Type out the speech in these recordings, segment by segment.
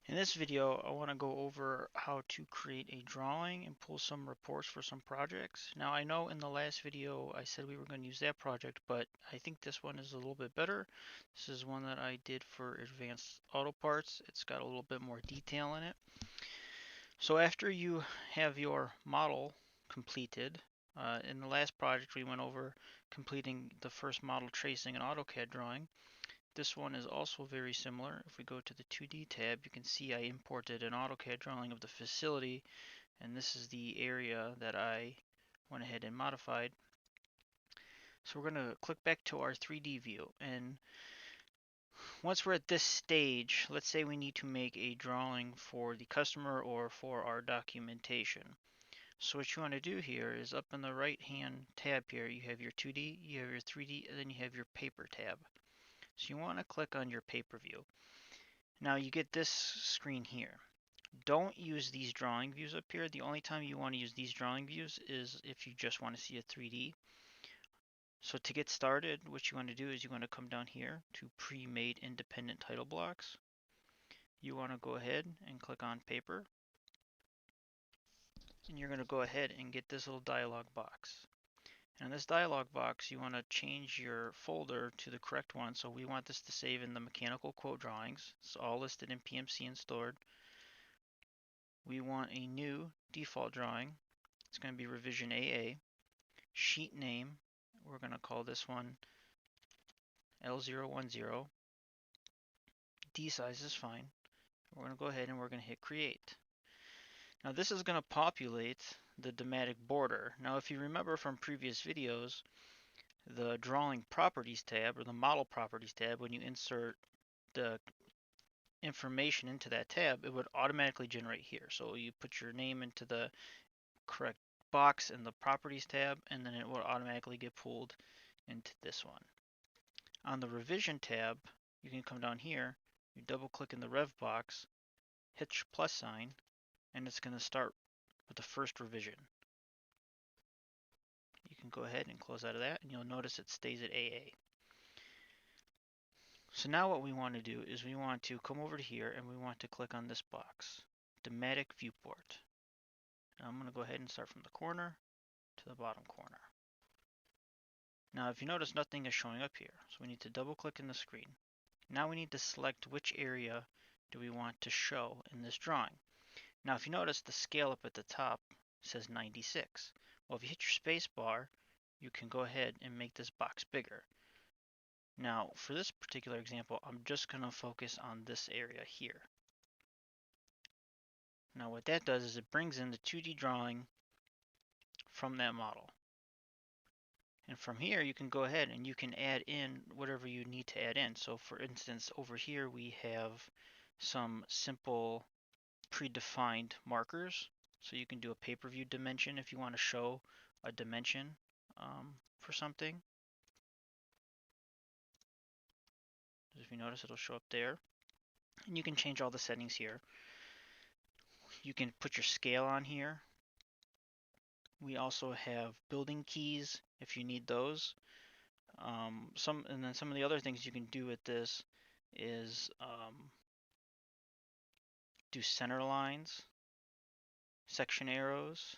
In this video, I want to go over how to create a drawing and pull some reports for some projects. Now, I know in the last video I said we were going to use that project, but I think this one is a little bit better. This is one that I did for advanced auto parts. It's got a little bit more detail in it. So after you have your model completed, in the last project we went over completing the first model tracing an AutoCAD drawing. This one is also very similar. If we go to the 2D tab, you can see I imported an AutoCAD drawing of the facility, and this is the area that I went ahead and modified. So we're going to click back to our 3D view, and once we're at this stage, let's say we need to make a drawing for the customer or for our documentation. So what you want to do here is up in the right hand tab here, you have your 2D, you have your 3D, and then you have your paper tab. So you want to click on your paper view. Now you get this screen here. Don't use these drawing views up here. The only time you want to use these drawing views is if you just want to see a 3D. So to get started, what you want to do is you want to come down here to pre-made independent title blocks. You want to go ahead and click on paper. And you're going to go ahead and get this little dialog box. And in this dialog box, you want to change your folder to the correct one. So we want this to save in the mechanical quote drawings. It's all listed in PMC and stored. We want a new default drawing. It's going to be revision AA. Sheet name, we're going to call this one L010. D size is fine. We're going to go ahead and we're going to hit create. Now this is going to populate the dematic border. Now if you remember from previous videos, the drawing properties tab or the model properties tab, when you insert the information into that tab, it would automatically generate here. So you put your name into the correct box in the properties tab, and then it will automatically get pulled into this one. On the revision tab, you can come down here, you double click in the rev box, hit your plus sign, and it's going to start with the first revision. You can go ahead and close out of that, and you'll notice it stays at AA. So now what we want to do is we want to come over to here and we want to click on this box, dematic viewport. Now I'm going to go ahead and start from the corner to the bottom corner. Now if you notice, nothing is showing up here, so we need to double click in the screen. Now we need to select which area do we want to show in this drawing. Now if you notice, the scale up at the top says 96. Well, if you hit your space bar, you can go ahead and make this box bigger. Now for this particular example, I'm just going to focus on this area here. Now what that does is it brings in the 2D drawing from that model. And from here, you can go ahead and you can add in whatever you need to add in. So for instance, over here we have some simple predefined markers. So you can do a pay-per-view dimension if you want to show a dimension for something. If you notice, it'll show up there. And you can change all the settings here. You can put your scale on here. We also have building keys if you need those. And then some of the other things you can do with this is do center lines, section arrows,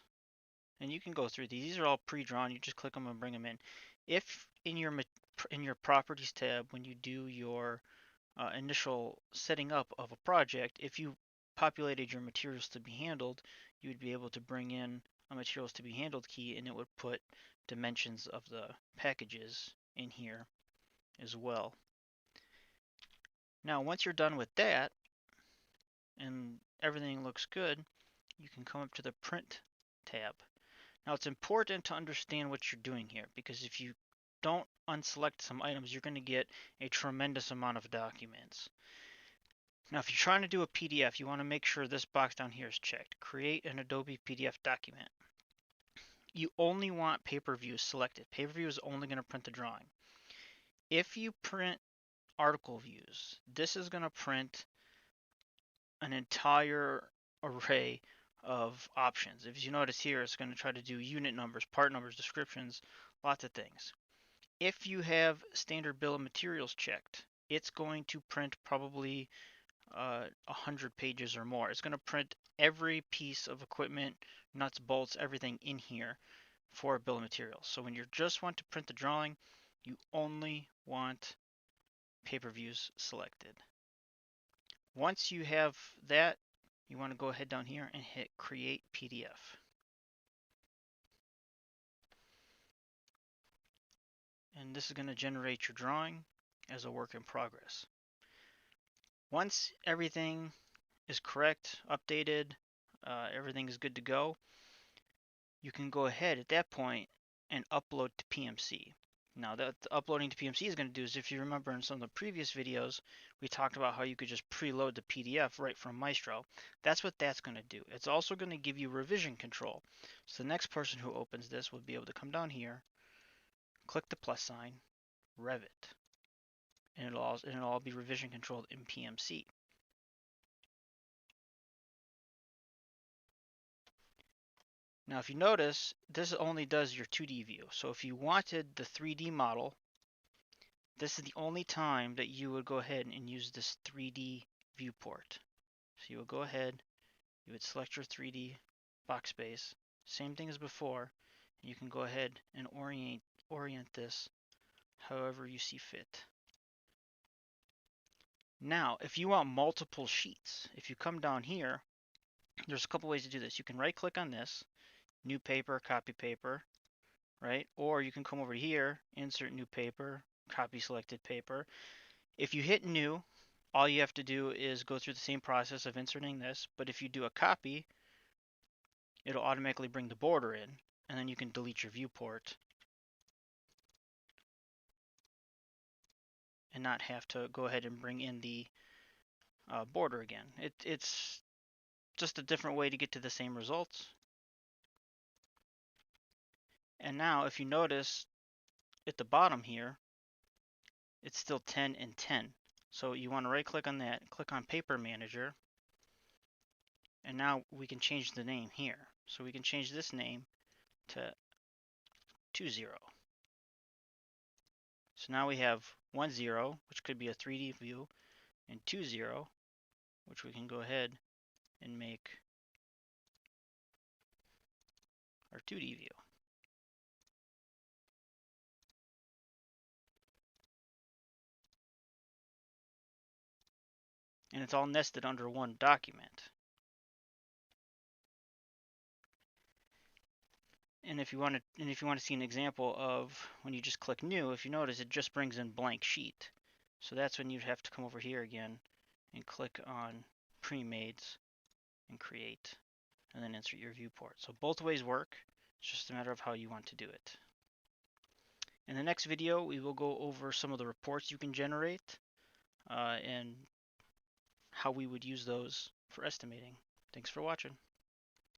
and you can go through these. These are all pre-drawn. You just click them and bring them in. If in your properties tab, when you do your initial setting up of a project, if you populated your materials to be handled, you would be able to bring in a materials to be handled key, and it would put dimensions of the packages in here as well. Now once you're done with that and everything looks good, you can come up to the print tab. Now it's important to understand what you're doing here, because if you don't unselect some items, you're going to get a tremendous amount of documents. Now if you're trying to do a PDF, you want to make sure this box down here is checked. Create an Adobe PDF document. You only want pay-per-view selected. Pay-per-view is only going to print the drawing. If you print article views, this is going to print an entire array of options. If you notice here, it's going to try to do unit numbers, part numbers, descriptions, lots of things. If you have standard bill of materials checked, it's going to print probably 100 pages or more. It's going to print every piece of equipment, nuts, bolts, everything in here for a bill of materials. So when you just want to print the drawing, you only want pay-per-views selected. Once you have that, you want to go ahead down here and hit Create PDF. And this is going to generate your drawing as a work in progress. Once everything is correct, updated, everything is good to go, you can go ahead at that point and upload to PMC. Now, that uploading to PMC is going to do is, if you remember in some of the previous videos, we talked about how you could just preload the PDF right from Maestro. That's what that's going to do. It's also going to give you revision control. So the next person who opens this will be able to come down here, click the plus sign, Revit, and it'll all be revision controlled in PMC. Now, if you notice, this only does your 2D view. So if you wanted the 3D model, this is the only time that you would go ahead and use this 3D viewport. So you would go ahead, you would select your 3D box space, same thing as before, and you can go ahead and orient this however you see fit. Now, if you want multiple sheets, if you come down here, there's a couple ways to do this. You can right click on this, new paper, copy paper, right? Or you can come over here, insert new paper, copy selected paper. If you hit new, all you have to do is go through the same process of inserting this, but if you do a copy, it'll automatically bring the border in, and then you can delete your viewport and not have to go ahead and bring in the border again. It's just a different way to get to the same results. And now if you notice at the bottom here, it's still 10 and 10. So you want to right click on that, click on Paper Manager, and now we can change the name here. So we can change this name to 20. So now we have 10, which could be a 3D view, and 20, which we can go ahead and make our 2D view. And it's all nested under one document. And if you want to see an example of when you just click new, if you notice it just brings in blank sheet. So that's when you'd have to come over here again and click on pre-mades and create, and then insert your viewport. So both ways work. It's just a matter of how you want to do it. In the next video, we will go over some of the reports you can generate and how we would use those for estimating. Thanks for watching.